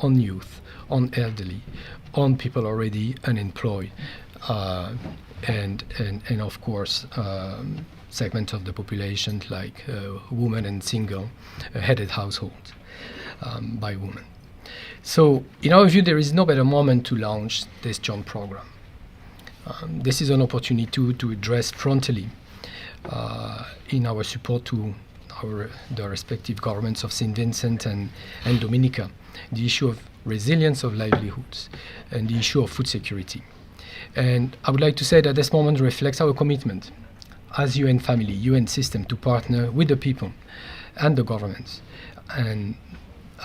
on youth, on elderly, on people already unemployed, and of course segments of the population like women and single-headed households by women. So in our view, there is no better moment to launch this joint program. This is an opportunity to address frontally in our support to the respective governments of St. Vincent and Dominica the issue of resilience of livelihoods and the issue of food security. And I would like to say that this moment reflects our commitment as UN family, UN system, to partner with the people and the governments and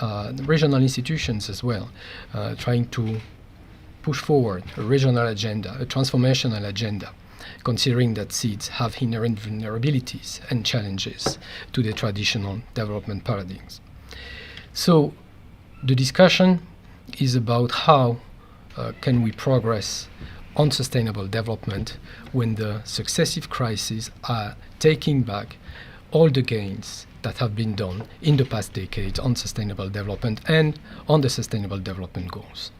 the regional institutions as well, trying to push forward a regional agenda, a transformational agenda, considering that seeds have inherent vulnerabilities and challenges to the traditional development paradigms. So the discussion is about how can we progress on sustainable development when the successive crises are taking back all the gains that have been done in the past decades on sustainable development and on the sustainable development goals.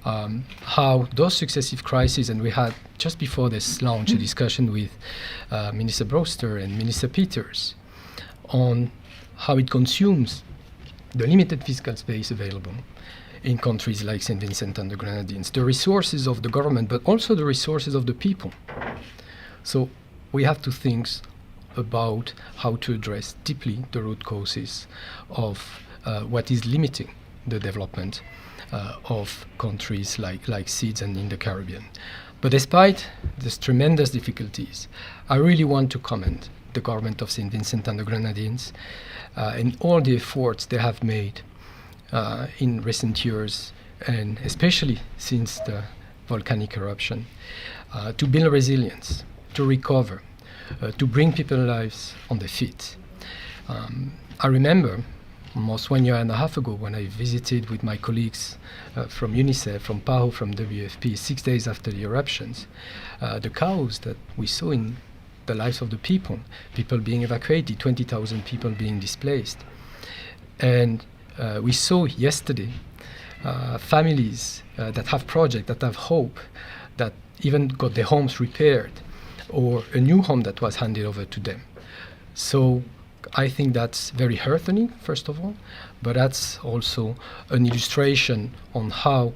How those successive crises, and we had just before this launch a discussion with Minister Brewster and Minister Peters on how it consumes the limited fiscal space available in countries like St. Vincent and the Grenadines, the resources of the government, but also the resources of the people. So we have to think about how to address deeply the root causes of what is limiting the development of countries like SEEDS and in the Caribbean. But despite these tremendous difficulties, I really want to commend the government of St. Vincent and the Grenadines and all the efforts they have made in recent years, and especially since the volcanic eruption, to build resilience, to recover, to bring people's lives on their feet. I remember almost 1 year and a half ago when I visited with my colleagues from UNICEF, from PAHO, from WFP, 6 days after the eruptions, the chaos that we saw in the lives of the people being evacuated, 20,000 people being displaced. And we saw yesterday families that have projects, that have hope, that even got their homes repaired, or a new home that was handed over to them. So I think that's very heartening, first of all, but that's also an illustration on how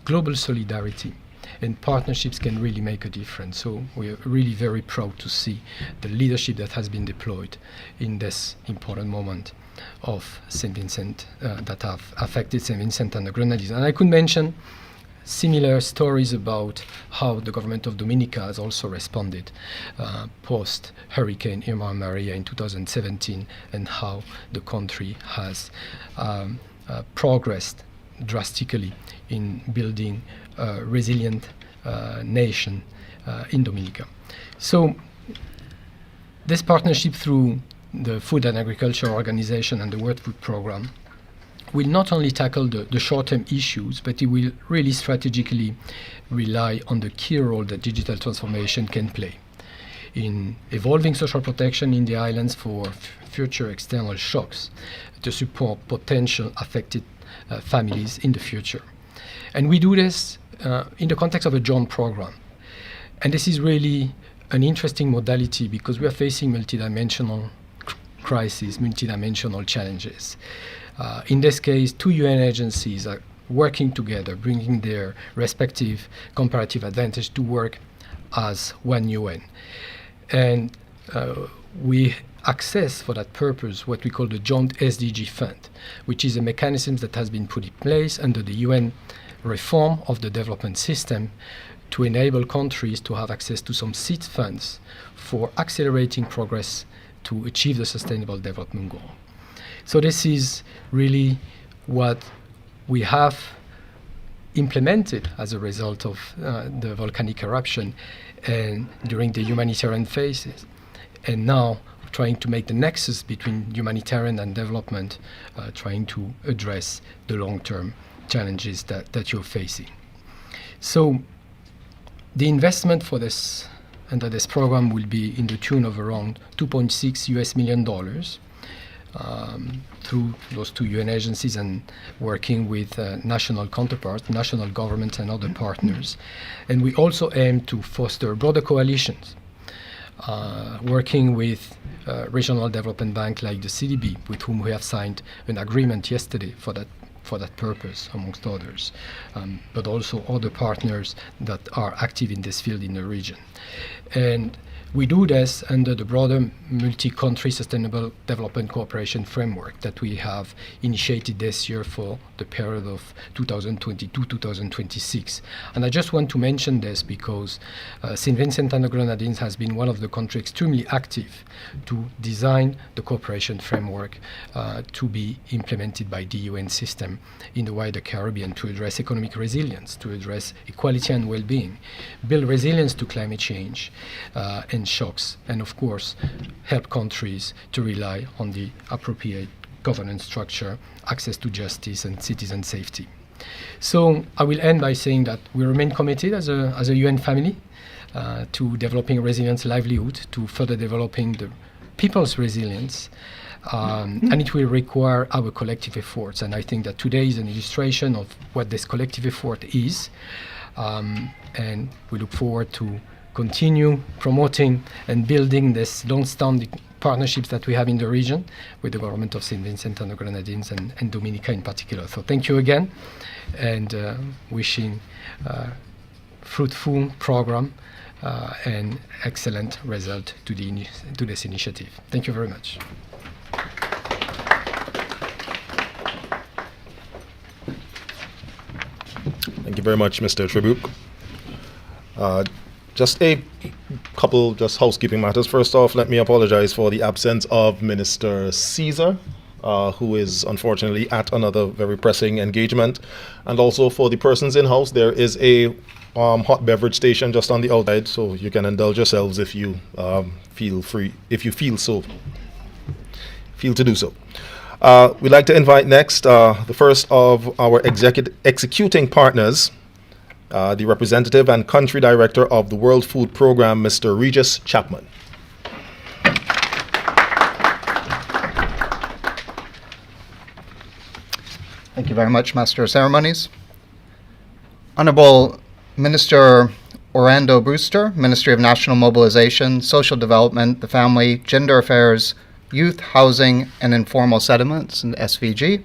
global solidarity and partnerships can really make a difference. So we are really very proud to see the leadership that has been deployed in this important moment of St. Vincent that have affected St. Vincent and the Grenadines. And I could mention similar stories about how the government of Dominica has also responded post Hurricane Irma and Maria in 2017, and how the country has progressed drastically in building a resilient nation in Dominica. So this partnership through the Food and Agriculture Organization and the World Food Programme will not only tackle the short-term issues, but it will really strategically rely on the key role that digital transformation can play in evolving social protection in the islands for future external shocks to support potential affected families in the future. And we do this in the context of a joint program. And this is really an interesting modality because we are facing multidimensional crises, multidimensional challenges. In this case, 2 UN agencies are working together, bringing their respective comparative advantage to work as one UN. And we access for that purpose what we call the Joint SDG Fund, which is a mechanism that has been put in place under the UN reform of the development system to enable countries to have access to some seed funds for accelerating progress to achieve the Sustainable Development Goal. So this is really what we have implemented as a result of the volcanic eruption and during the humanitarian phases. And now trying to make the nexus between humanitarian and development, trying to address the long-term challenges that you're facing. So the investment for this under this program will be in the tune of around $2.6 million. through those two UN agencies and working with national counterparts, national governments and other partners. And we also aim to foster broader coalitions, working with regional development banks like the CDB, with whom we have signed an agreement yesterday for that purpose, amongst others, but also other partners that are active in this field in the region. And we do this under the broader multi-country sustainable development cooperation framework that we have initiated this year for the period of 2022-2026. And I just want to mention this because St. Vincent and the Grenadines has been one of the countries extremely active to design the cooperation framework to be implemented by the UN system in the wider Caribbean to address economic resilience, to address equality and well-being, build resilience to climate change and shocks, and of course help countries to rely on the appropriate governance structure, access to justice and citizen safety. So I will end by saying that we remain committed as a UN family to developing resilience livelihood, to further developing the people's resilience, and it will require our collective efforts. And I think that today is an illustration of what this collective effort is, and we look forward to continue promoting and building this long-standing partnerships that we have in the region with the government of St. Vincent and the Grenadines and Dominica in particular. So thank you again, and wishing fruitful program and excellent result to this initiative. Thank you very much. Thank you very much, Mr. Tribuk. Just a couple housekeeping matters. First off, let me apologize for the absence of Minister Caesar, who is unfortunately at another very pressing engagement. And also for the persons in-house, there is a hot beverage station just on the outside, so you can indulge yourselves if you feel to do so. We'd like to invite next the first of our executing partners, the representative and country director of the World Food Programme, Mr. Regis Chapman. Thank you very much, Master of Ceremonies. Honorable Minister Orlando Brewster, Ministry of National Mobilization, Social Development, the Family, Gender Affairs, Youth, Housing, and Informal Settlements, and SVG.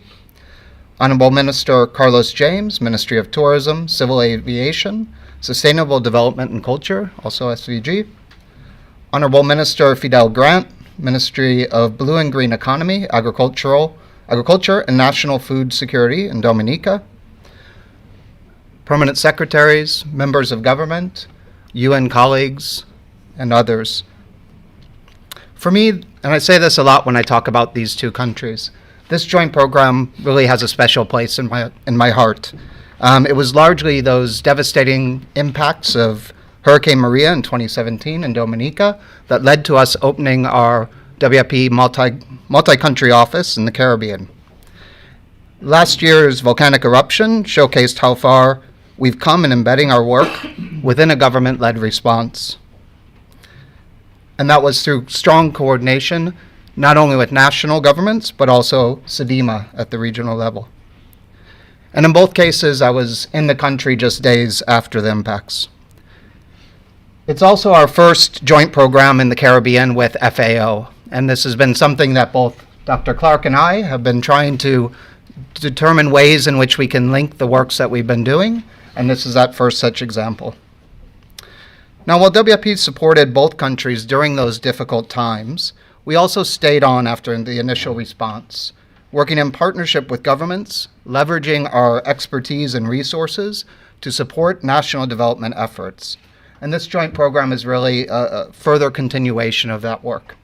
Honorable Minister Carlos James, Ministry of Tourism, Civil Aviation, Sustainable Development and Culture, also SVG. Honorable Minister Fidel Grant, Ministry of Blue and Green Economy, Agriculture and National Food Security in Dominica. Permanent Secretaries, members of government, UN colleagues, and others. For me, and I say this a lot when I talk about these two countries, this joint program really has a special place in my heart. It was largely those devastating impacts of Hurricane Maria in 2017 in Dominica that led to us opening our WFP multi-country office in the Caribbean. Last year's volcanic eruption showcased how far we've come in embedding our work within a government-led response. And that was through strong coordination, not only with national governments, but also SEDEMA at the regional level. And in both cases, I was in the country just days after the impacts. It's also our first joint program in the Caribbean with FAO, and this has been something that both Dr. Clark and I have been trying to determine ways in which we can link the works that we've been doing, and this is that first such example. Now, while WFP supported both countries during those difficult times, we also stayed on after the initial response, working in partnership with governments, leveraging our expertise and resources to support national development efforts. And this joint program is really a further continuation of that work.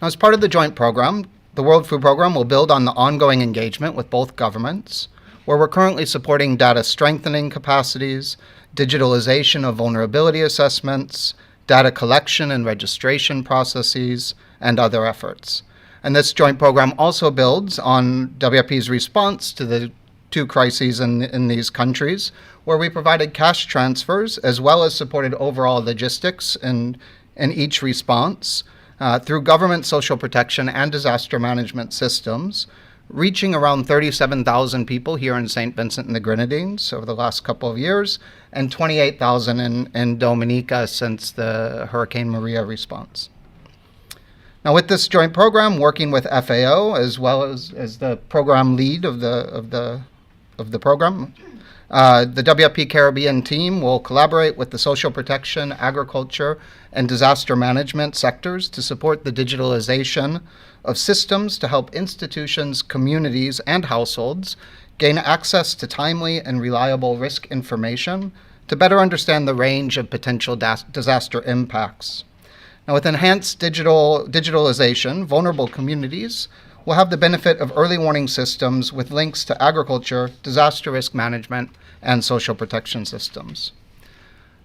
Now, as part of the joint program, the World Food Program will build on the ongoing engagement with both governments, where we're currently supporting data strengthening capacities, digitalization of vulnerability assessments, data collection and registration processes, and other efforts. And this joint program also builds on WFP's response to the two crises in these countries, where we provided cash transfers as well as supported overall logistics in each response, through government social protection and disaster management systems, reaching around 37,000 people here in St. Vincent and the Grenadines over the last couple of years, and 28,000 in Dominica since the Hurricane Maria response. Now, with this joint program, working with FAO as well as the program lead of the program, the WFP Caribbean team will collaborate with the social protection, agriculture, and disaster management sectors to support the digitalization of systems to help institutions, communities, and households gain access to timely and reliable risk information to better understand the range of potential disaster impacts. Now, with enhanced digitalization, vulnerable communities will have the benefit of early warning systems with links to agriculture, disaster risk management, and social protection systems.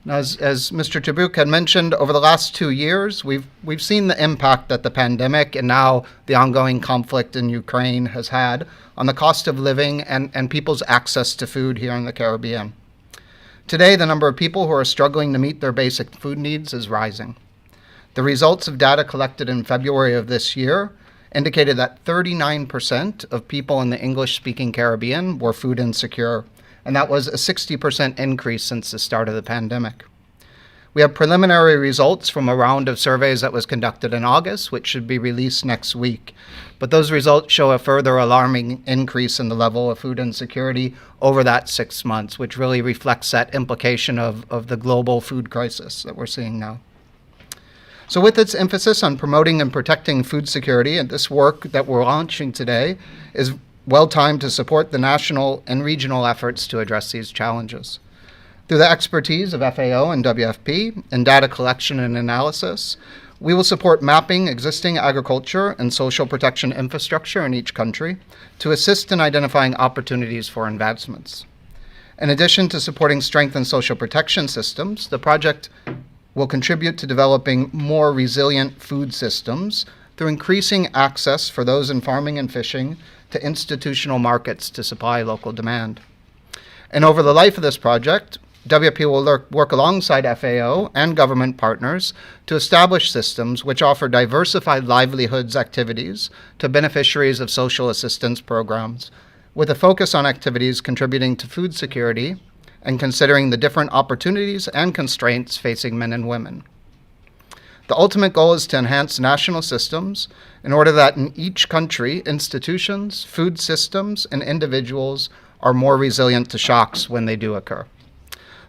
Now, as Mr. Tabuk had mentioned, over the last 2 years, we've seen the impact that the pandemic and now the ongoing conflict in Ukraine has had on the cost of living and people's access to food here in the Caribbean. Today, the number of people who are struggling to meet their basic food needs is rising. The results of data collected in February of this year indicated that 39% of people in the English-speaking Caribbean were food insecure, and that was a 60% increase since the start of the pandemic. We have preliminary results from a round of surveys that was conducted in August, which should be released next week. But those results show a further alarming increase in the level of food insecurity over that 6 months, which really reflects that implication of the global food crisis that we're seeing now. So with its emphasis on promoting and protecting food security, and this work that we're launching today is well-timed to support the national and regional efforts to address these challenges. Through the expertise of FAO and WFP in data collection and analysis, we will support mapping existing agriculture and social protection infrastructure in each country to assist in identifying opportunities for advancements. In addition to supporting strengthened social protection systems, the project will contribute to developing more resilient food systems through increasing access for those in farming and fishing to institutional markets to supply local demand. And over the life of this project, WFP will work alongside FAO and government partners to establish systems which offer diversified livelihoods activities to beneficiaries of social assistance programs, with a focus on activities contributing to food security and considering the different opportunities and constraints facing men and women. The ultimate goal is to enhance national systems in order that in each country, institutions, food systems, and individuals are more resilient to shocks when they do occur.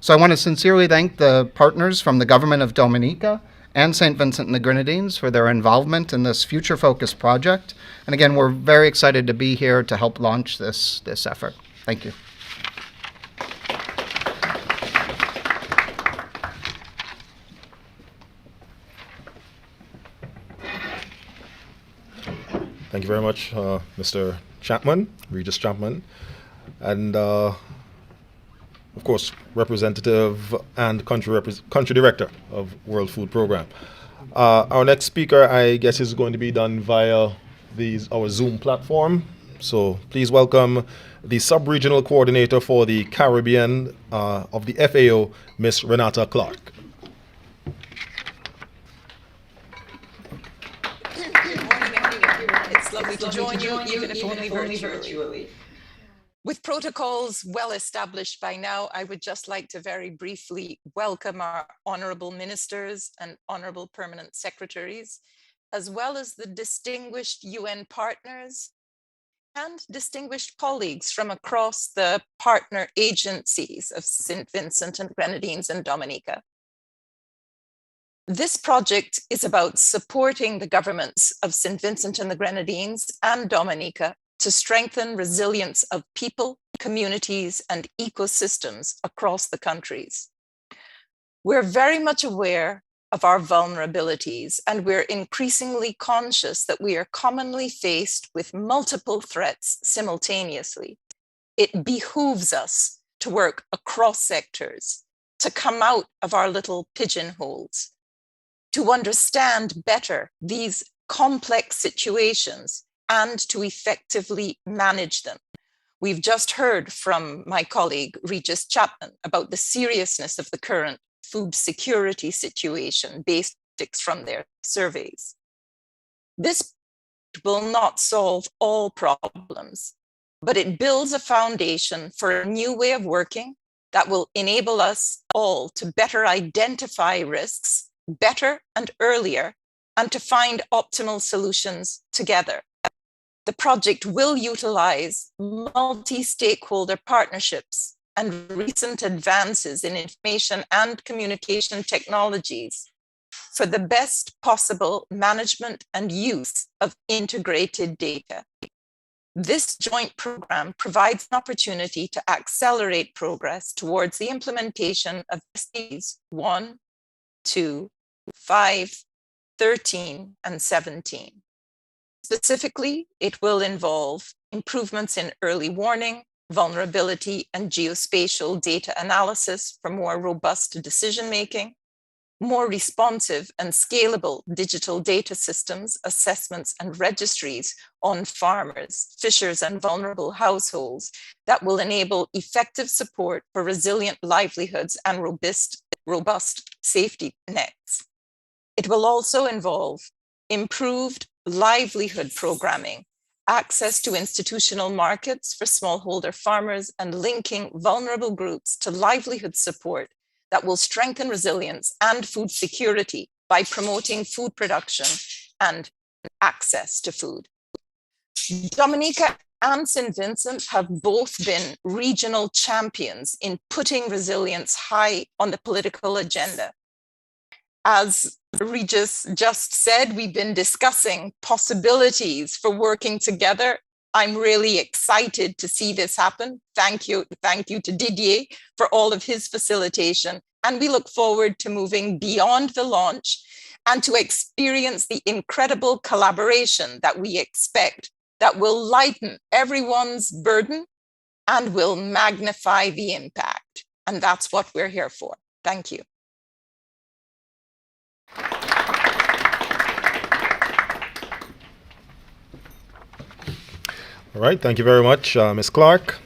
So I want to sincerely thank the partners from the government of Dominica and St. Vincent and the Grenadines for their involvement in this future-focused project. And again, we're very excited to be here to help launch this effort. Thank you. Thank you very much, Mr. Chapman, Regis Chapman, and of course, representative and country director of World Food Program. Our next speaker, I guess, is going to be done via our Zoom platform. So please welcome the sub-regional coordinator for the Caribbean of the FAO, Ms. Renata Clark. It's lovely to join you, even if only virtually. With protocols well established by now, I would just like to very briefly welcome our honourable ministers and honourable permanent secretaries, as well as the distinguished UN partners and distinguished colleagues from across the partner agencies of St. Vincent and Grenadines and Dominica. This project is about supporting the governments of St. Vincent and the Grenadines and Dominica to strengthen resilience of people, communities, and ecosystems across the countries. We're very much aware of our vulnerabilities, and we're increasingly conscious that we are commonly faced with multiple threats simultaneously. It behooves us to work across sectors, to come out of our little pigeonholes, to understand better these complex situations and to effectively manage them. We've just heard from my colleague, Regis Chapman, about the seriousness of the current food security situation based from their surveys. This will not solve all problems, but it builds a foundation for a new way of working that will enable us all to better identify risks better and earlier, and to find optimal solutions together. The project will utilize multi-stakeholder partnerships and recent advances in information and communication technologies for the best possible management and use of integrated data. This joint program provides an opportunity to accelerate progress towards the implementation of SDGs 1, 2, 5, 13, and 17. Specifically, it will involve improvements in early warning, vulnerability, and geospatial data analysis for more robust decision-making, more responsive and scalable digital data systems, assessments, and registries on farmers, fishers, and vulnerable households that will enable effective support for resilient livelihoods and robust safety nets. It will also involve improved livelihood programming, access to institutional markets for smallholder farmers, and linking vulnerable groups to livelihood support that will strengthen resilience and food security by promoting food production and access to food. Dominica and St. Vincent have both been regional champions in putting resilience high on the political agenda. As Regis just said, we've been discussing possibilities for working together. I'm really excited to see this happen. Thank you to Didier for all of his facilitation. And we look forward to moving beyond the launch and to experience the incredible collaboration that we expect that will lighten everyone's burden and will magnify the impact. And that's what we're here for. Thank you. All right, thank you very much, Ms. Clark.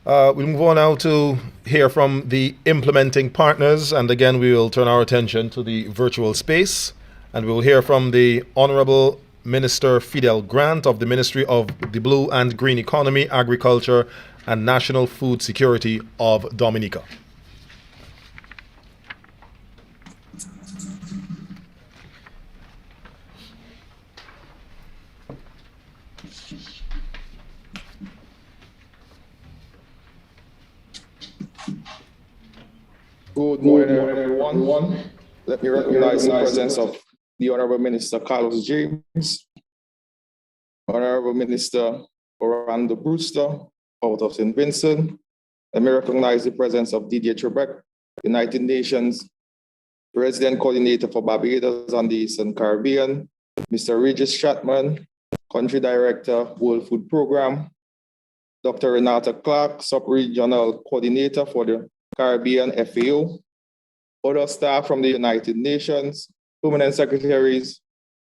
We'll move on now to hear from the implementing partners, and again we will turn our attention to the virtual space, and we will hear from the Honorable Minister Fidel Grant of the Ministry of the Blue and Green Economy, Agriculture and National Food Security of Dominica. Good morning, everyone. Let me recognize the presence of the Honorable Minister Carlos James, Honorable Minister Orlando Brewster, out of St. Vincent. Let me recognize the presence of Didier Trebek, United Nations Resident Coordinator for Barbados and the Eastern Caribbean, Mr. Regis Shatman, Country Director, World Food Program, Dr. Renata Clark, Sub-Regional Coordinator for the Caribbean FAO, other staff from the United Nations, permanent secretaries,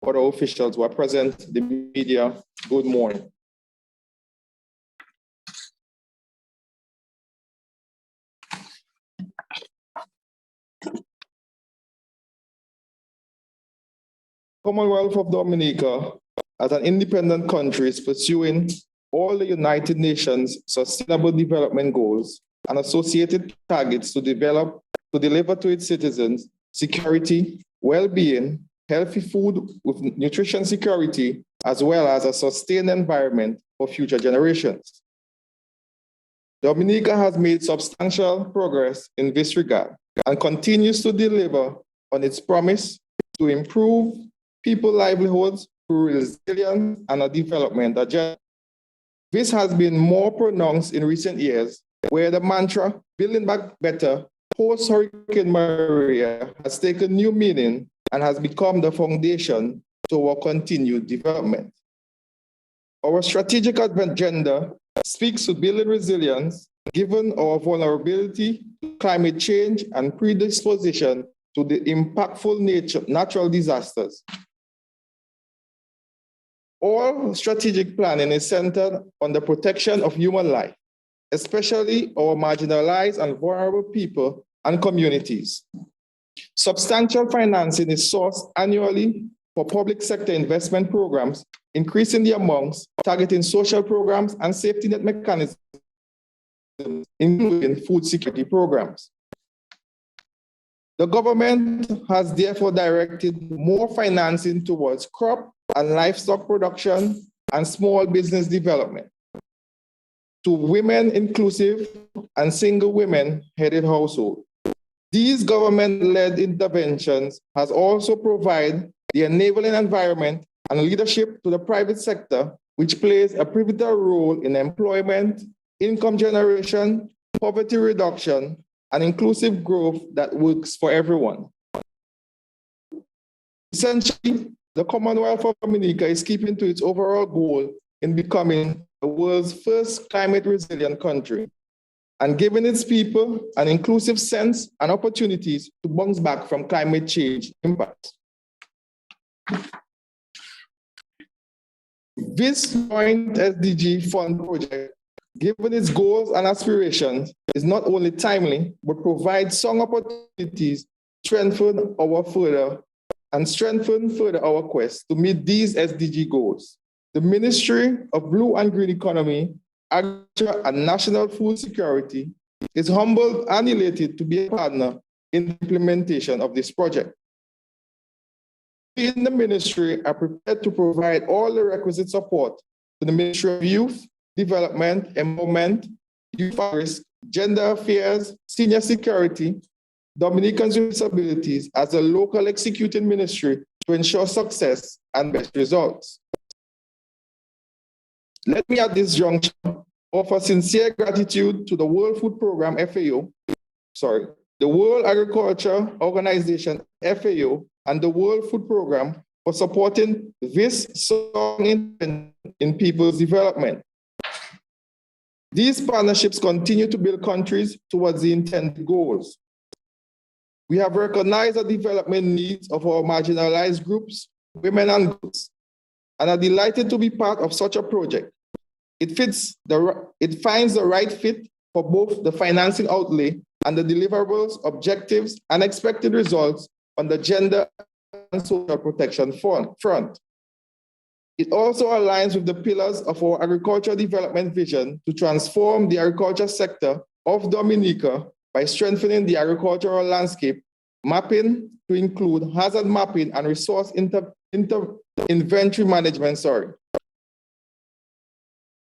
other officials who are present, the media, good morning. Commonwealth of Dominica, as an independent country, is pursuing all the United Nations Sustainable Development Goals and associated targets to deliver to its citizens security, well-being, healthy food with nutrition security, as well as a sustained environment for future generations. Dominica has made substantial progress in this regard and continues to deliver on its promise to improve people's livelihoods through resilience and a development agenda. This has been more pronounced in recent years, where the mantra, building back better, post-Hurricane Maria has taken new meaning and has become the foundation to our continued development. Our strategic agenda speaks to building resilience, given our vulnerability to climate change and predisposition to the impactful natural disasters. All strategic planning is centered on the protection of human life, especially our marginalized and vulnerable people and communities. Substantial financing is sourced annually for public sector investment programs, increasing the amounts, targeting social programs and safety net mechanisms, including food security programs. The government has therefore directed more financing towards crop and livestock production and small business development to women inclusive and single women headed households. These government-led interventions has also provided the enabling environment and leadership to the private sector, which plays a pivotal role in employment, income generation, poverty reduction, and inclusive growth that works for everyone. Essentially, the Commonwealth of Dominica is keeping to its overall goal in becoming the world's first climate resilient country and giving its people an inclusive sense and opportunities to bounce back from climate change impacts. This joint SDG fund project, given its goals and aspirations, is not only timely, but provides some opportunities to strengthen further our quest to meet these SDG goals. The Ministry of Blue and Green Economy, Agriculture and National Food Security is humbled and elated to be a partner in the implementation of this project. We in the ministry are prepared to provide all the requisite support to the Ministry of Youth, Development, Empowerment, Youth at Risk, Gender Affairs, Senior Security, Dominicans with Disabilities as a local executing ministry to ensure success and best results. Let me at this juncture offer sincere gratitude to the World Food Program, FAO, the World Agriculture Organization, FAO, and the World Food Program for supporting this strong intent in people's development. These partnerships continue to build countries towards the intended goals. We have recognized the development needs of our marginalized groups, women and girls, and are delighted to be part of such a project. It finds the right fit for both the financing outlay and the deliverables, objectives, and expected results on the gender and social protection front. It also aligns with the pillars of our agricultural development vision to transform the agriculture sector of Dominica by strengthening the agricultural landscape, mapping to include hazard mapping and resource inventory management.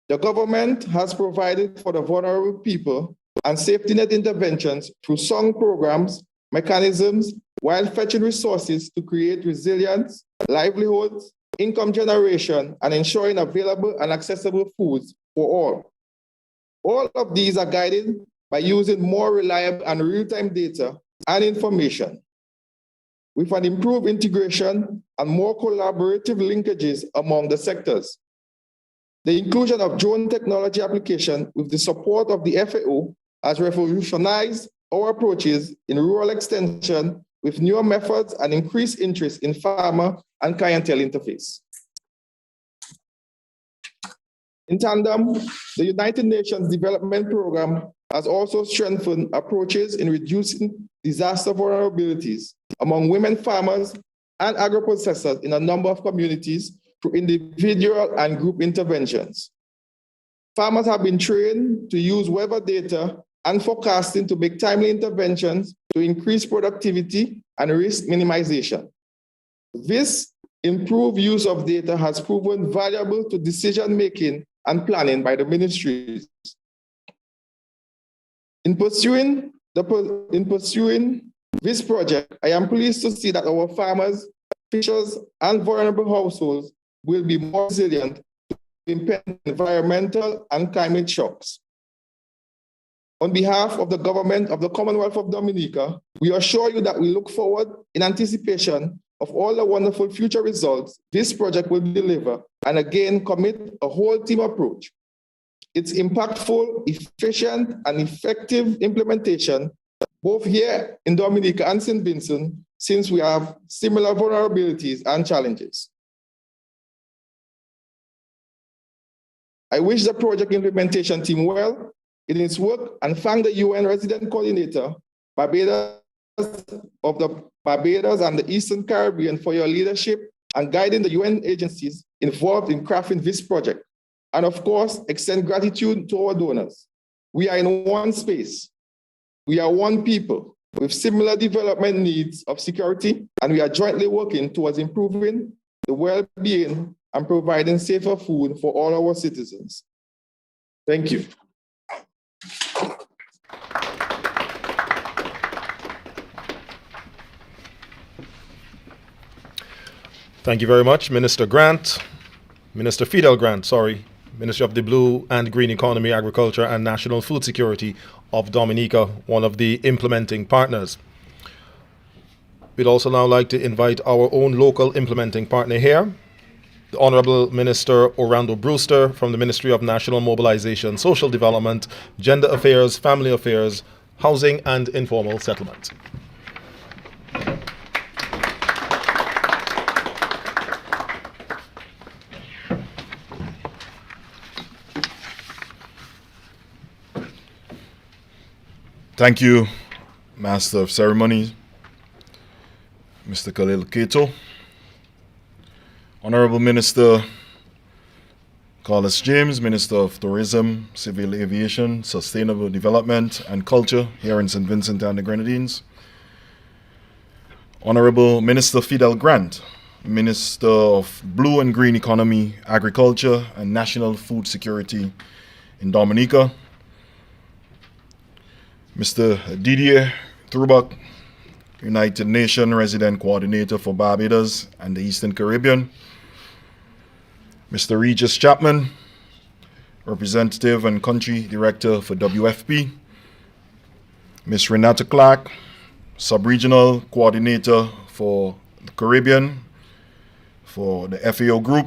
The government has provided for the vulnerable people and safety net interventions through some programs, mechanisms, while fetching resources to create resilience, livelihoods, income generation, and ensuring available and accessible foods for all. All of these are guided by using more reliable and real-time data and information, with an improved integration and more collaborative linkages among the sectors. The inclusion of drone technology application with the support of the FAO has revolutionized our approaches in rural extension with newer methods and increased interest in farmer and clientele interface. In tandem, the United Nations Development Programme has also strengthened approaches in reducing disaster vulnerabilities among women farmers and agro-processors in a number of communities through individual and group interventions. Farmers have been trained to use weather data and forecasting to make timely interventions to increase productivity and risk minimization. This improved use of data has proven valuable to decision-making and planning by the ministries. In pursuing this project, I am pleased to see that our farmers, fishers, and vulnerable households will be more resilient to impending environmental and climate shocks. On behalf of the government of the Commonwealth of Dominica, we assure you that we look forward in anticipation of all the wonderful future results this project will deliver, and again commit a whole team approach. Its impactful, efficient, and effective implementation, both here in Dominica and St. Vincent, since we have similar vulnerabilities and challenges. I wish the project implementation team well in its work and thank the UN resident coordinator, Barbados and the Eastern Caribbean for your leadership and guiding the UN agencies involved in crafting this project. And of course, extend gratitude to our donors. We are in one space. We are one people with similar development needs of security, and we are jointly working towards improving the well-being and providing safer food for all our citizens. Thank you. Thank you very much, Minister Fidel Grant, Ministry of the Blue and Green Economy, Agriculture and National Food Security of Dominica, one of the implementing partners. We'd also now like to invite our own local implementing partner here, the Honorable Minister Orlando Brewster from the Ministry of National Mobilization, Social Development, Gender Affairs, Family Affairs, Housing and Informal Settlement. Thank you, Master of Ceremonies, Mr. Khalil Keto, Honorable Minister Carlos James, Minister of Tourism, Civil Aviation, Sustainable Development and Culture here in St. Vincent and the Grenadines, Honorable Minister Fidel Grant, Minister of Blue and Green Economy, Agriculture and National Food Security in Dominica, Mr. Didier Trubak, United Nations Resident Coordinator for Barbados and the Eastern Caribbean, Mr. Regis Chapman, Representative and Country Director for WFP, Ms. Renata Clark, Sub-Regional Coordinator for the Caribbean for the FAO Group,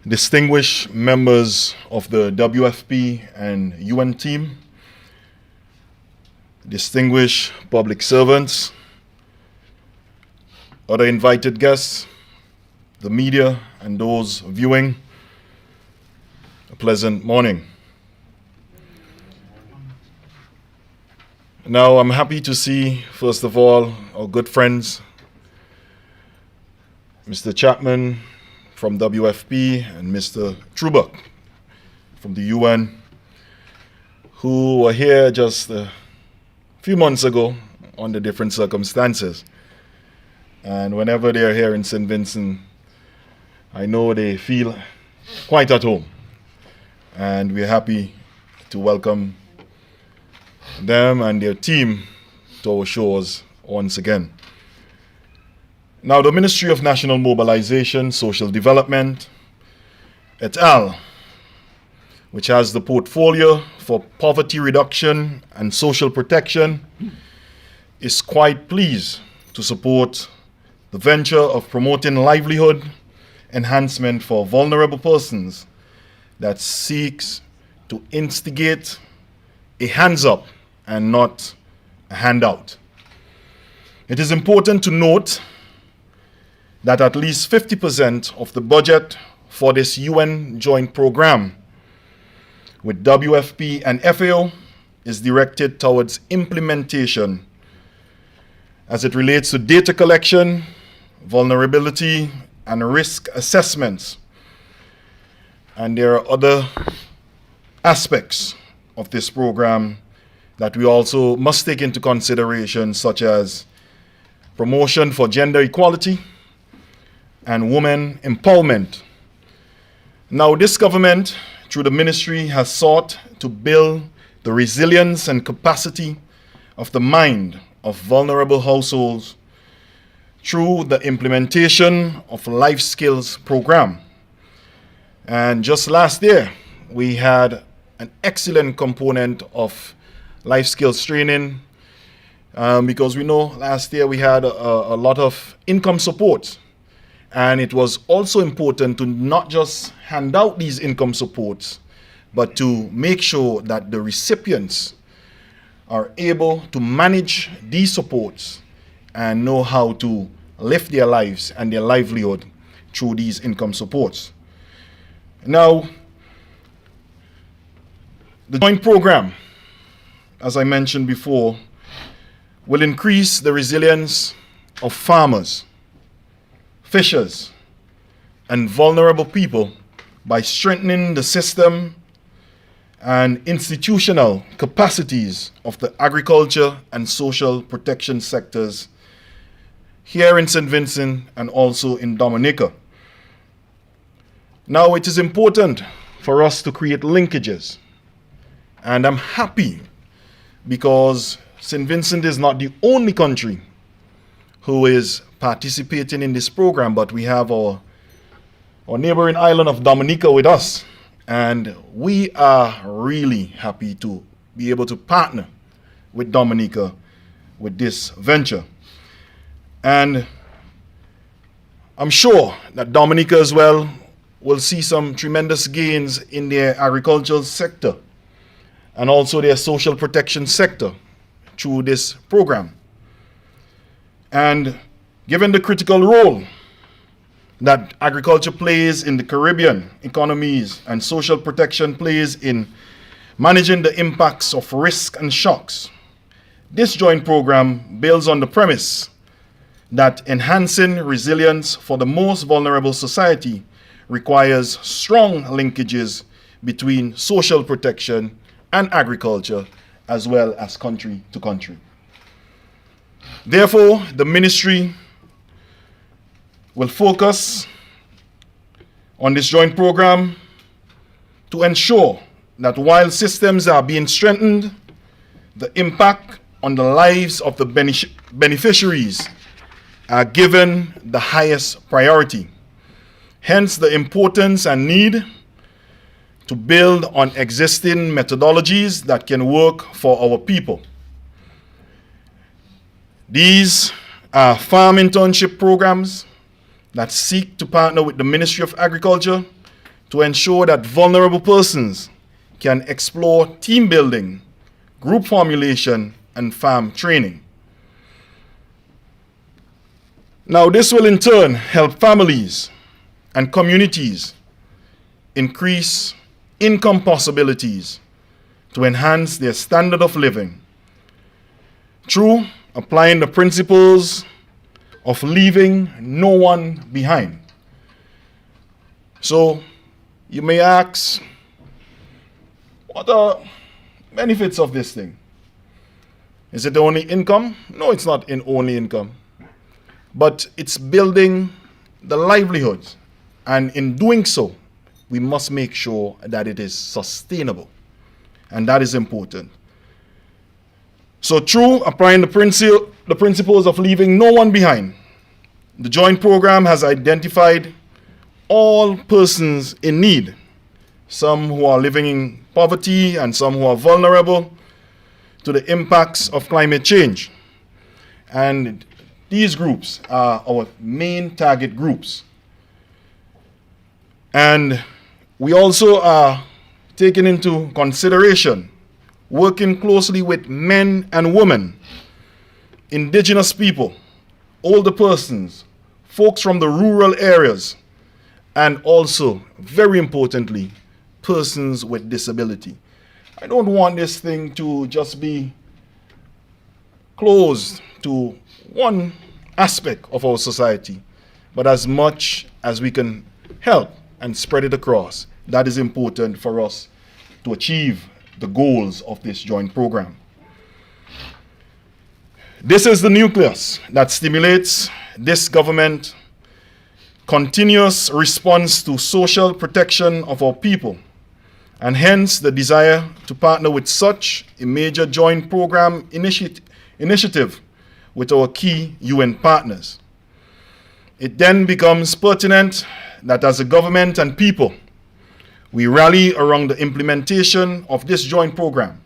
distinguished members of the WFP and UN team, distinguished public servants, other invited guests, the media, and those viewing, a pleasant morning. Now, I'm happy to see, first of all, our good friends, Mr. Chapman from WFP and Mr. Trubak from the UN, who were here just a few months ago under different circumstances. And whenever they're here in St. Vincent, I know they feel quite at home. And we're happy to welcome them and their team to our shores once again. Now, the Ministry of National Mobilization, Social Development, et al., which has the portfolio for poverty reduction and social protection, is quite pleased to support the venture of promoting livelihood enhancement for vulnerable persons that seeks to instigate a hands up and not a handout. It is important to note that at least 50% of the budget for this UN joint program with WFP and FAO is directed towards implementation as it relates to data collection, vulnerability, and risk assessments. And there are other aspects of this program that we also must take into consideration, such as promotion for gender equality and women empowerment. Now, this government, through the ministry, has sought to build the resilience and capacity of the mind of vulnerable households through the implementation of Life Skills program. And just last year, we had an excellent component of life skills training because we know last year we had a lot of income support. And it was also important to not just hand out these income supports, but to make sure that the recipients are able to manage these supports and know how to live their lives and their livelihood through these income supports. Now, the joint program, as I mentioned before, will increase the resilience of farmers, fishers, and vulnerable people by strengthening the system and institutional capacities of the agriculture and social protection sectors here in St. Vincent and also in Dominica. Now, it is important for us to create linkages, and I'm happy because St. Vincent is not the only country who is participating in this program, but we have our neighboring island of Dominica with us. And we are really happy to be able to partner with Dominica with this venture. And I'm sure that Dominica as well will see some tremendous gains in their agricultural sector and also their social protection sector through this program. And given the critical role that agriculture plays in the Caribbean economies and social protection plays in managing the impacts of risk and shocks, this joint program builds on the premise that enhancing resilience for the most vulnerable society requires strong linkages between social protection and agriculture, as well as country to country. Therefore, the ministry will focus on this joint program to ensure that while systems are being strengthened, the impact on the lives of the beneficiaries are given the highest priority. Hence the importance and need to build on existing methodologies that can work for our people. These are farm internship programs that seek to partner with the Ministry of Agriculture to ensure that vulnerable persons can explore team building, group formulation, and farm training. Now, this will in turn help families and communities increase income possibilities to enhance their standard of living through applying the principles of leaving no one behind. So you may ask, what are benefits of this thing? Is it only income? No, it's not only income, but it's building the livelihoods. And in doing so, we must make sure that it is sustainable. And that is important. So through applying the principles of leaving no one behind, the joint program has identified all persons in need, some who are living in poverty and some who are vulnerable to the impacts of climate change. And these groups are our main target groups. And we also are taking into consideration working closely with men and women, indigenous people, older persons, folks from the rural areas, and also, very importantly, persons with disability. I don't want this thing to just be closed to one aspect of our society, but as much as we can help and spread it across, that is important for us to achieve the goals of this joint program. This is the nucleus that stimulates this government continuous response to social protection of our people, and hence the desire to partner with such a major joint program initiative with our key UN partners. It then becomes pertinent that as a government and people, we rally around the implementation of this joint program,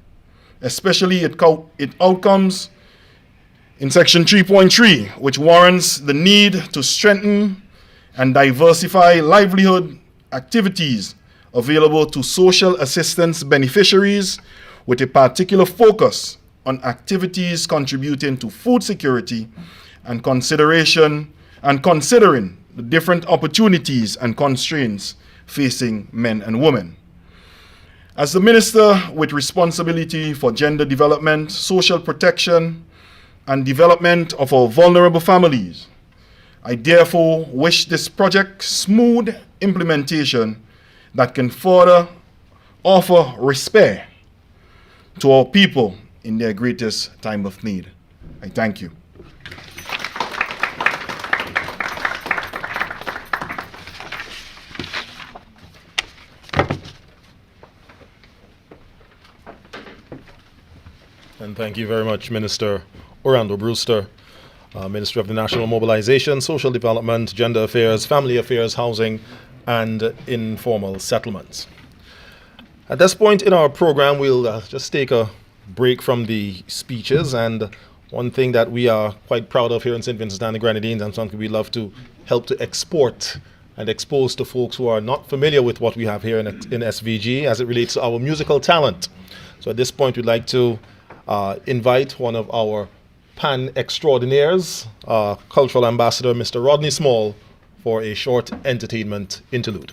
especially its outcomes in Section 3.3, which warrants the need to strengthen and diversify livelihood activities available to social assistance beneficiaries with a particular focus on activities contributing to food security and considering the different opportunities and constraints facing men and women. As the Minister with responsibility for gender development, social protection, and development of our vulnerable families. I therefore wish this project smooth implementation that can further offer respect to our people in their greatest time of need. I thank you. And thank you very much, Minister Orlando Brewster, Minister of the National Mobilization, Social Development, Gender Affairs, Family Affairs, Housing, and Informal Settlements. At this point in our program, we'll just take a break from the speeches. And one thing that we are quite proud of here in St. Vincent and the Grenadines, and something we love to help to export and expose to folks who are not familiar with what we have here in SVG as it relates to our musical talent. So at this point, we'd like to invite one of our pan extraordinaires, cultural ambassador, Mr. Rodney Small, for a short entertainment interlude.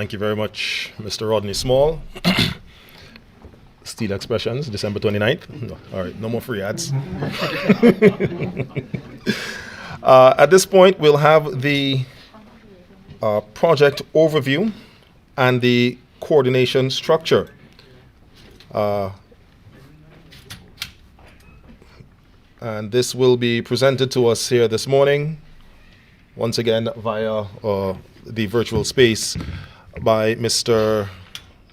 Thank you very much, Mr. Rodney Small. Steel Expressions, December 29th. No, all right, no more free ads. At this point, we'll have the project overview and the coordination structure. And this will be presented to us here this morning, once again via the virtual space by Mr.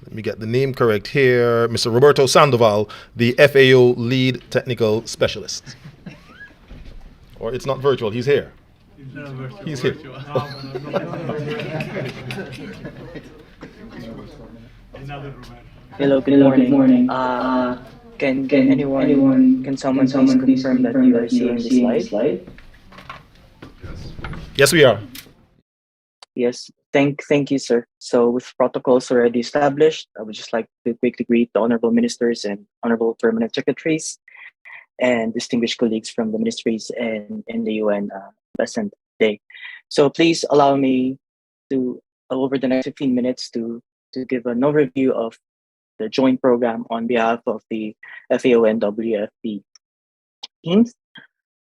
Let me get the name correct here, Mr. Roberto Sandoval, the FAO Lead Technical Specialist. Or it's not virtual, he's here. He's here. Hello, good morning. Can anyone, can someone please confirm that you are seeing the slide? Yes, we are. Yes, thank you, sir. So with protocols already established, I would just like to quickly greet the honorable ministers and honorable permanent secretaries and distinguished colleagues from the ministries and in the UN. Pleasant day. So please allow me to, over the next 15 minutes, to give an overview of the joint program on behalf of the FAO and WFP teams.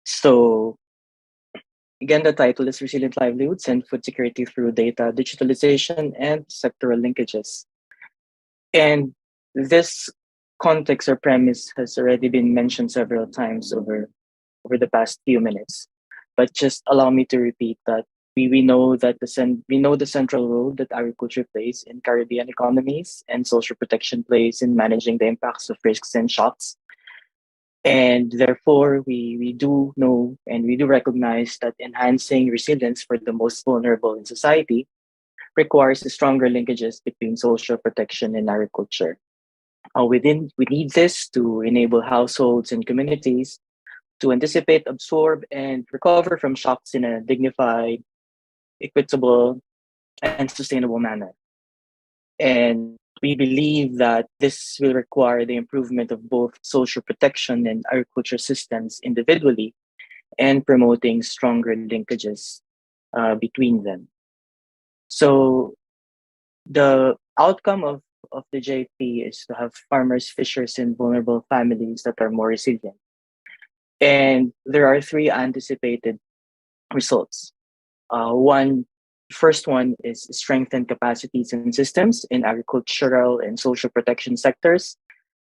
So again, the title is Resilient Livelihoods and Food Security Through Data Digitalization and Sectoral Linkages. And this context or premise has already been mentioned several times over the past few minutes. But just allow me to repeat that we know that the central role that agriculture plays in Caribbean economies and social protection plays in managing the impacts of risks and shocks. And therefore, we do know and we do recognize that enhancing resilience for the most vulnerable in society requires stronger linkages between social protection and agriculture. We need this to enable households and communities to anticipate, absorb, and recover from shocks in a dignified, equitable, and sustainable manner. And we believe that this will require the improvement of both social protection and agriculture systems individually and promoting stronger linkages between them. So the outcome of the JP is to have farmers, fishers, and vulnerable families that are more resilient. And there are three anticipated results. First one is strengthen capacities and systems in agricultural and social protection sectors.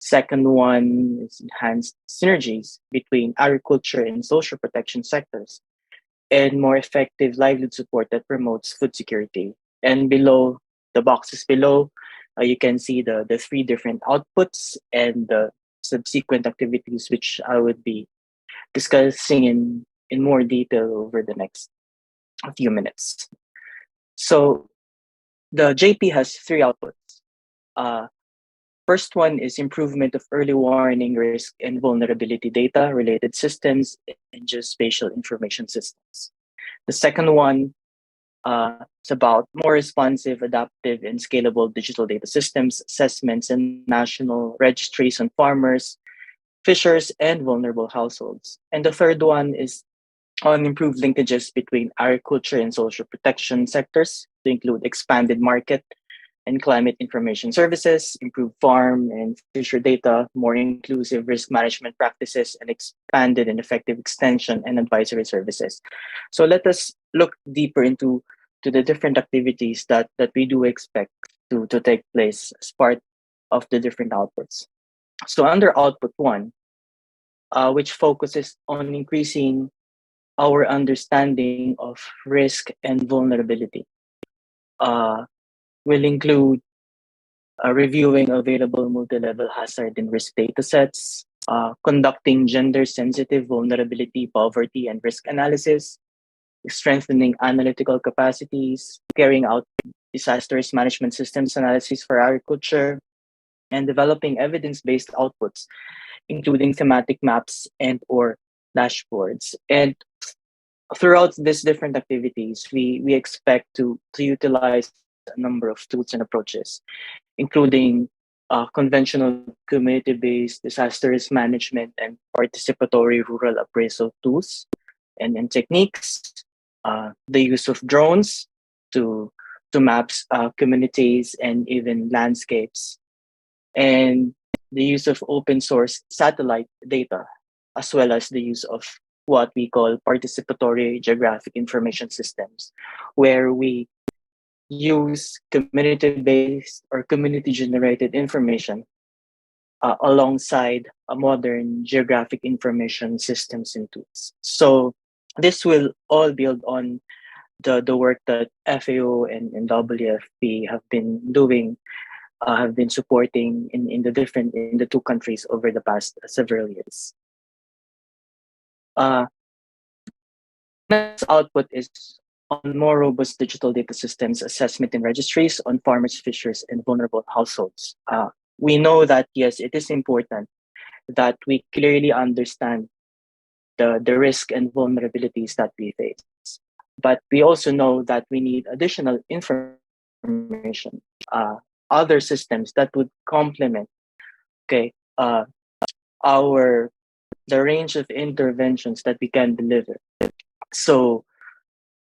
Second one is enhanced synergies between agriculture and social protection sectors and more effective livelihood support that promotes food security. And below, the boxes below, you can see the three different outputs and the subsequent activities which I would be discussing in more detail over the next few minutes. So the JP has three outputs. First one is improvement of early warning, risk, and vulnerability data related systems and geospatial information systems. The second one is about more responsive, adaptive, and scalable digital data systems, assessments, and national registries on farmers, fishers, and vulnerable households. And the third one is on improved linkages between agriculture and social protection sectors to include expanded market and climate information services, improved farm and fisher data, more inclusive risk management practices, and expanded and effective extension and advisory services. So let us look deeper into the different activities that we do expect to take place as part of the different outputs. So under output one, which focuses on increasing our understanding of risk and vulnerability, will include reviewing available multi-level hazard and risk datasets, conducting gender-sensitive vulnerability, poverty, and risk analysis, strengthening analytical capacities, carrying out disaster risk management systems analysis for agriculture, and developing evidence-based outputs, including thematic maps and or dashboards. And throughout these different activities, we expect to utilize a number of tools and approaches, including conventional community-based disaster risk management and participatory rural appraisal tools and techniques, the use of drones to to maps communities and even landscapes, and the use of open source satellite data, as well as the use of what we call participatory geographic information systems, where we use community-based or community-generated information alongside a modern geographic information systems and tools. So this will all build on the work that FAO and WFP have been doing, have been supporting in the two countries over the past several years. Next output is on more robust digital data systems assessment and registries on farmers, fishers, and vulnerable households. We know that, yes, it is important that we clearly understand the risk and vulnerabilities that we face. But we also know that we need additional information, other systems that would complement, the range of interventions that we can deliver. So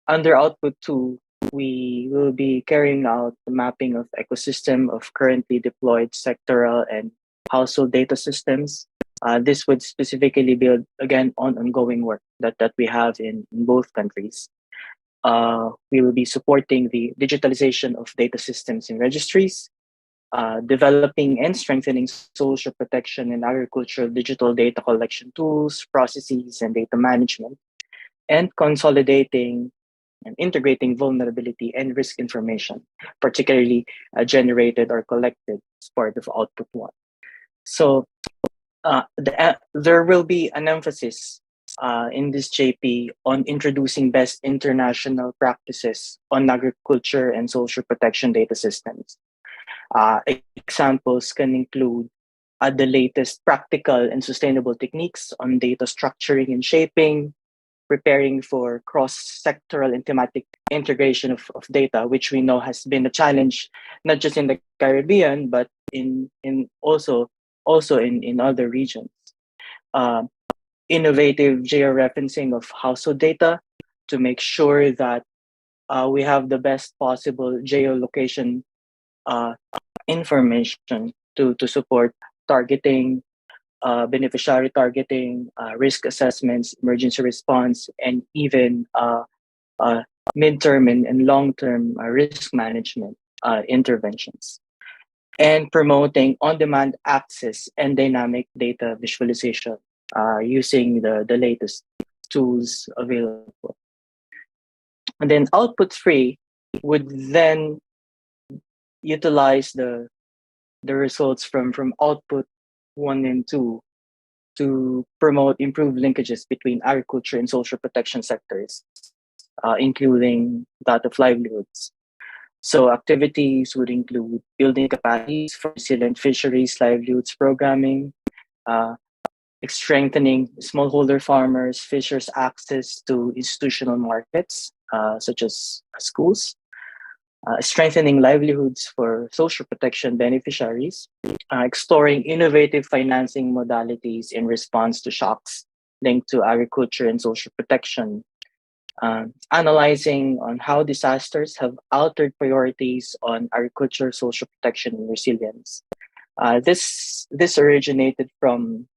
under output 2, we will be carrying out the mapping of ecosystem of currently deployed sectoral and household data systems. This would specifically build, again, on ongoing work that we have in both countries. We will be supporting the digitalization of data systems and registries, developing and strengthening social protection and agricultural digital data collection tools, processes, and data management, and consolidating and integrating vulnerability and risk information, particularly generated or collected as part of output 1. So there will be an emphasis in this JP on introducing best international practices on agriculture and social protection data systems. Examples can include the latest practical and sustainable techniques on data structuring and shaping, preparing for cross-sectoral and thematic integration of data, which we know has been a challenge, not just in the Caribbean, but in also in other regions. Innovative georeferencing of household data to make sure that we have the best possible geolocation information to support targeting, beneficiary targeting, risk assessments, emergency response, and even midterm and long-term risk management interventions. And promoting on-demand access and dynamic data visualization using the latest tools available. And then output 3 would then utilize the results from output 1 and 2 to promote improved linkages between agriculture and social protection sectors, including that of livelihoods. So activities would include building capacities for resilient fisheries livelihoods programming, strengthening smallholder farmers, fishers' access to institutional markets, such as schools, strengthening livelihoods for social protection beneficiaries, exploring innovative financing modalities in response to shocks linked to agriculture and social protection, analyzing on how disasters have altered priorities on agriculture, social protection, and resilience. This originated from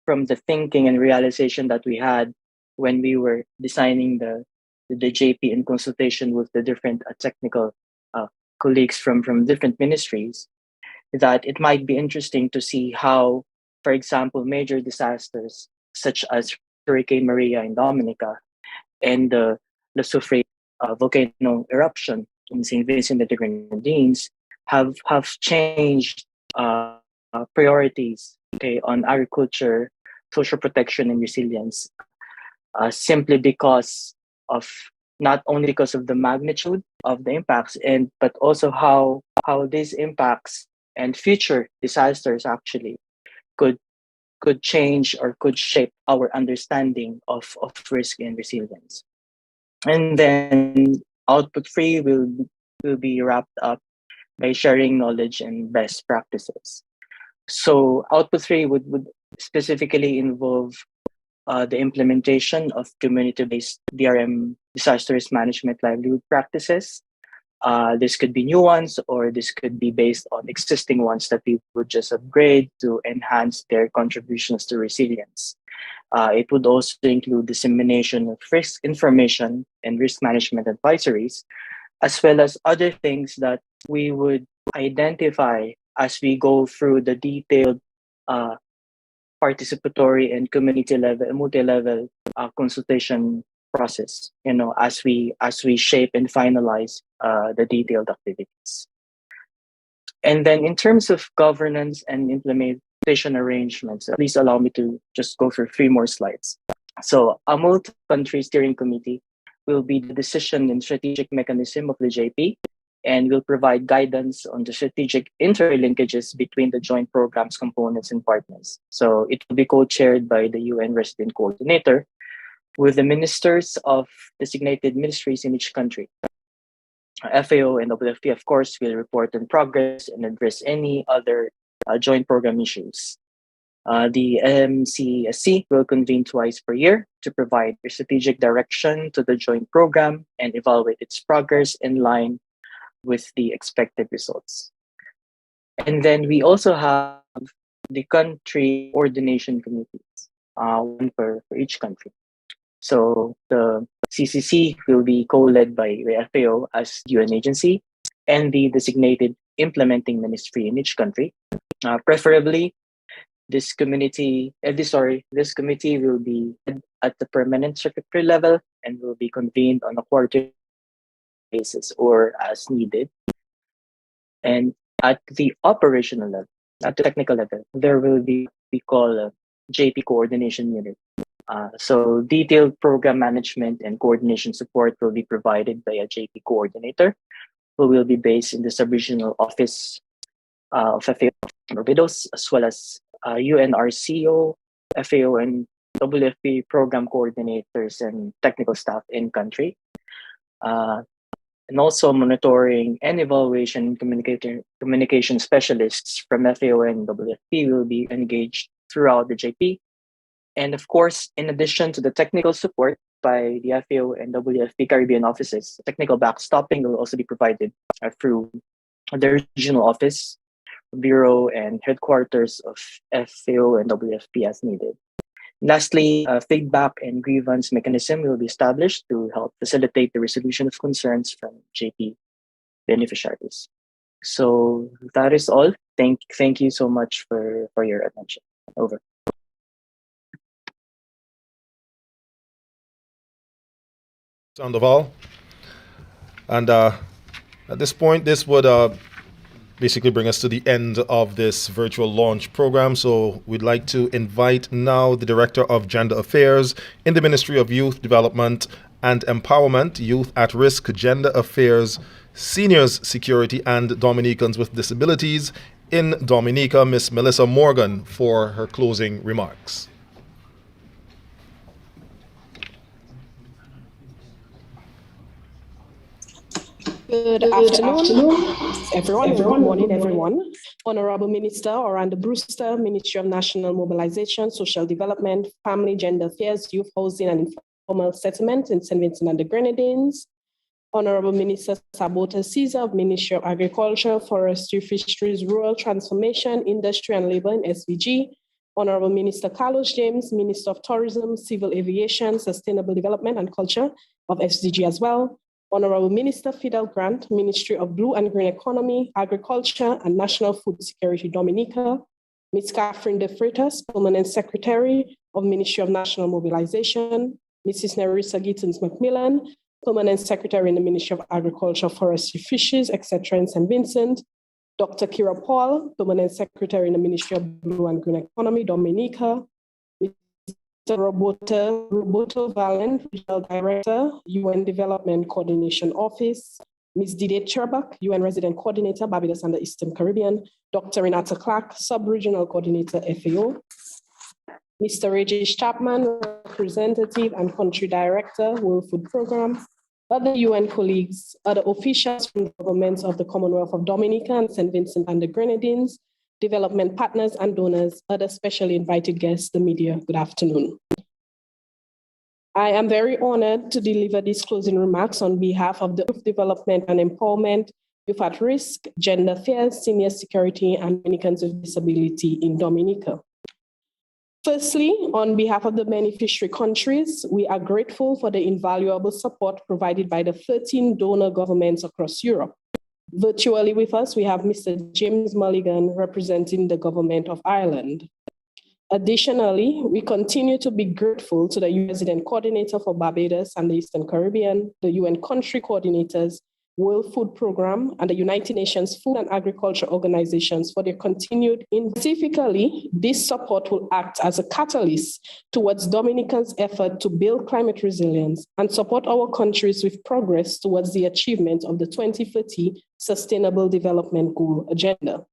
the thinking and realization that we had when we were designing the JP in consultation with the different technical colleagues from different ministries, that it might be interesting to see how, for example, major disasters such as Hurricane Maria in Dominica and the Soufriere volcano eruption in St. Vincent and the Grenadines have changed priorities on agriculture, social protection, and resilience, simply because of not only because of the magnitude of the impacts, but also how these impacts and future disasters actually could change or could shape our understanding of risk and resilience. And then output 3 will be wrapped up by sharing knowledge and best practices. So output 3 would specifically involve the implementation of community-based DRM, disaster risk management livelihood practices, This could be new ones, or this could be based on existing ones that we would just upgrade to enhance their contributions to resilience. It would also include dissemination of risk information and risk management advisories, as well as other things that we would identify as we go through the detailed participatory and community level, multi-level consultation process. As we shape and finalize the detailed activities. And then in terms of governance and implementation arrangements, please allow me to just go through 3 more slides. So a multi-country steering committee will be the decision and strategic mechanism of the JP, and will provide guidance on the strategic interlinkages between the joint programs, components, and partners. So it will be co-chaired by the UN resident coordinator, with the ministers of designated ministries in each country. FAO and WFP, of course, will report on progress and address any other joint program issues. The MCSC will convene twice per year to provide strategic direction to the joint program and evaluate its progress in line with the expected results. And then we also have the country coordination committees, one for each country. So the CCC will be co-led by the FAO as UN agency and the designated implementing ministry in each country. Preferably, this committee will be at the permanent secretary level and will be convened on a quarterly basis or as needed. And at the operational level, at the technical level, there will be what we call a JP coordination unit. So detailed program management and coordination support will be provided by a JP coordinator who will be based in the sub-regional office of FAO Barbados, as well as UNRCO, FAO, and WFP program coordinators and technical staff in country. And also monitoring and evaluation communication specialists from FAO and WFP will be engaged throughout the JP. And of course, in addition to the technical support by the FAO and WFP Caribbean offices, technical backstopping will also be provided through the regional office, bureau, and headquarters of FAO and WFP as needed. Lastly, a feedback and grievance mechanism will be established to help facilitate the resolution of concerns from JP beneficiaries. So that is all. Thank you so much for your attention. Over. Sandoval. And at this point, this would basically bring us to the end of this virtual launch program. So we'd like to invite now the Director of Gender Affairs in the Ministry of Youth Development and Empowerment, Youth at Risk, Gender Affairs, Seniors Security, and Dominicans with Disabilities in Dominica, Miss Melissa Morgan, for her closing remarks. Good afternoon, everyone. Good morning, everyone. Honorable Minister Orlando Brewster, Ministry of National Mobilization, Social Development, Family, Gender Affairs, Youth Housing and Informal Settlement in St. Vincent and the Grenadines. Honorable Minister Sabota Caesar of Ministry of Agriculture, Forestry, Fisheries, Rural Transformation, Industry and Labor in SVG. Honorable Minister Carlos James, Minister of Tourism, Civil Aviation, Sustainable Development and Culture of SDG as well. Honorable Minister Fidel Grant, Ministry of Blue and Green Economy, Agriculture and National Food Security, Dominica. Ms. Catherine De Freitas, Permanent Secretary of Ministry of National Mobilization. Mrs. Nerissa Gittins Macmillan, Permanent Secretary in the Ministry of Agriculture, Forestry, Fisheries, etc. in St. Vincent. Dr. Kira Paul, Permanent Secretary in the Ministry of Blue and Green Economy, Dominica. Mr. Roberto Valen, Regional Director, UN Development Coordination Office. Ms. Didier Cherbak, UN Resident Coordinator, Barbados and the Eastern Caribbean. Dr. Renata Clark, Sub-Regional Coordinator, FAO. Mr. Rajesh Chapman, Representative and Country Director, World Food Programme. Other UN colleagues, other officials from the governments of the Commonwealth of Dominica and St. Vincent and the Grenadines, development partners and donors, other specially invited guests, the media, good afternoon. I am very honored to deliver these closing remarks on behalf of the Youth Development and Empowerment, Youth at Risk, Gender Affairs, Senior Security, and Dominicans with Disability in Dominica. Firstly, on behalf of the beneficiary countries, we are grateful for the invaluable support provided by the 13 donor governments across Europe. Virtually with us, we have Mr. James Mulligan representing the Government of Ireland. Additionally, we continue to be grateful to the UN Resident Coordinator for Barbados and the Eastern Caribbean, the UN Country Coordinators, World Food Programme, and the United Nations Food and Agriculture Organizations for their continued. Specifically, this support will act as a catalyst towards Dominicans' effort to build climate resilience and support our countries with progress towards the achievement of the 2030 Sustainable Development Goal Agenda.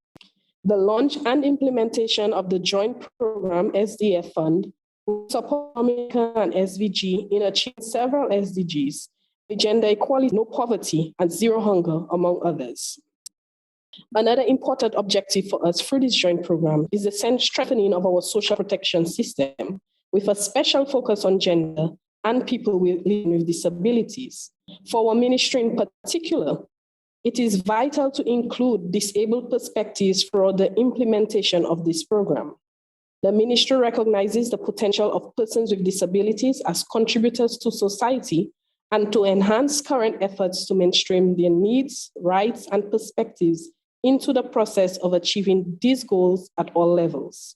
The launch and implementation of the Joint Program SDF Fund will support Dominica and SVG in achieving several SDGs, gender equality, no poverty, and zero hunger, among others. Another important objective for us through this joint program is the strengthening of our social protection system with a special focus on gender and people living with disabilities. For our ministry in particular, it is vital to include disabled perspectives for the implementation of this program. The ministry recognizes the potential of persons with disabilities as contributors to society and to enhance current efforts to mainstream their needs, rights, and perspectives into the process of achieving these goals at all levels.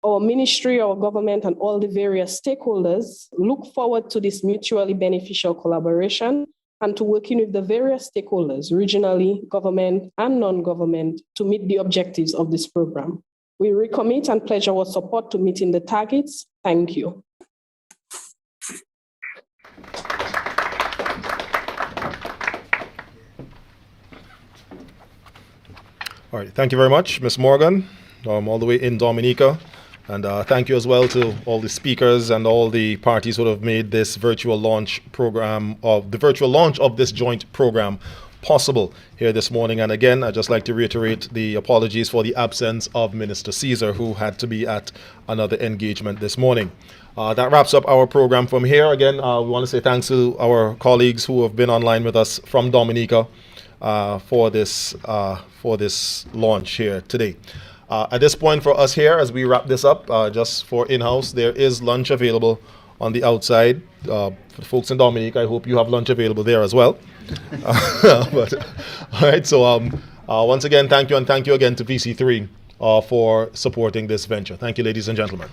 Our ministry, our government, and all the various stakeholders look forward to this mutually beneficial collaboration and to working with the various stakeholders, regionally, government, and non-government, to meet the objectives of this program. We recommit and pledge our support to meeting the targets. Thank you. All right, thank you very much, Ms. Morgan, all the way in Dominica. And thank you as well to all the speakers and all the parties who have made this virtual launch of this joint program possible here this morning. And again, I'd just like to reiterate the apologies for the absence of Minister Caesar, who had to be at another engagement this morning. That wraps up our program from here. Again, we want to say thanks to our colleagues who have been online with us from Dominica for this launch here today. At this point for us here, as we wrap this up, just for in-house, there is lunch available on the outside. For the folks in Dominica, I hope you have lunch available there as well. But, all right, so once again, thank you, and thank you again to VC3 for supporting this venture. Thank you, ladies and gentlemen.